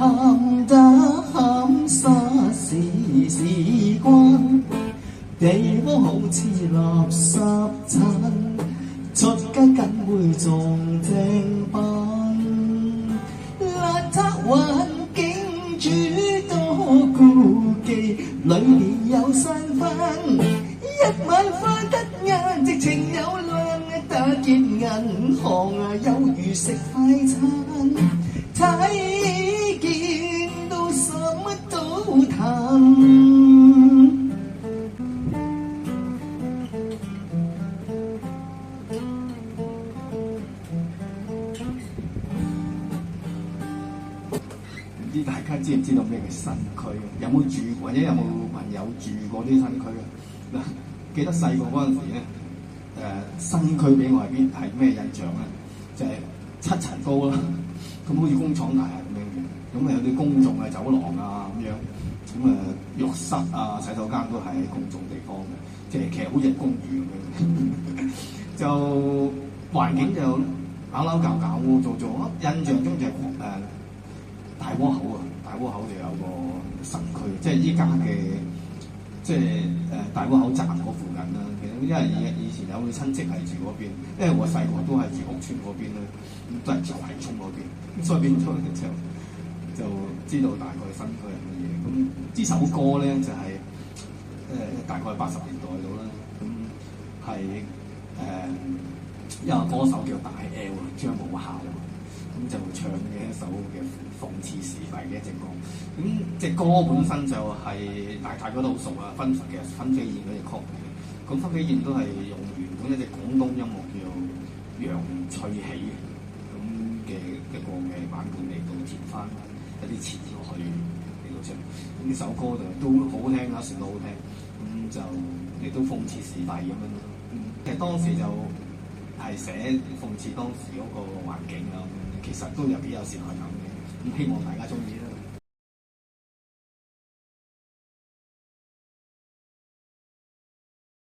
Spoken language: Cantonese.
鹹打鹹沙是時光，地方好似垃圾產，出街梗會撞正版。邋遢環境諸多顧忌，裏面有山分，一晚花得晏，直情有量，打劫銀行有如食快餐，睇見到什麼都談。唔知大家知唔知道咩叫新區？有冇住或者有冇朋友住過啲新區啊？嗱，記得細個嗰陣時咧，新區俾我係咩印象咧？就係、7層高啦，咁好似工廠大廈咁樣嘅，咁有啲公眾嘅走廊啊咁樣，咁浴室啊、洗手間都係喺公眾地方嘅，即係其實好似公寓咁樣。就環境就拗拗搞搞污糟糟，印象中就係大窩口啊！大窩口就有個新區，即係依家嘅即係大窩口站嗰附近啦。其實因為以前有個親戚係住嗰邊，因為我細個都係住屋邨嗰邊咧，都係住葵涌嗰邊，所以變咗就知道大概新區係乜嘢。咁呢首歌咧就係、大概80年代到啦，咁係一個歌手叫大 L 張武孝。咁就唱嘅一首嘅諷刺時弊嘅一隻歌，咁隻歌本身就係、大家都好熟啊，芬飛燕嗰隻曲嚟嘅。咁芬飛燕都係用原本一隻廣東音樂叫《楊翠喜》咁嘅一個嘅版本嚟到填翻一啲詞落去嚟到唱。咁呢首歌就都好聽啦，旋律好聽，咁就亦都諷刺時弊咁樣咯。其實當時就係寫諷刺當時嗰個環境啊。其實都有幾有時代感嘅，咁希望大家中意啦。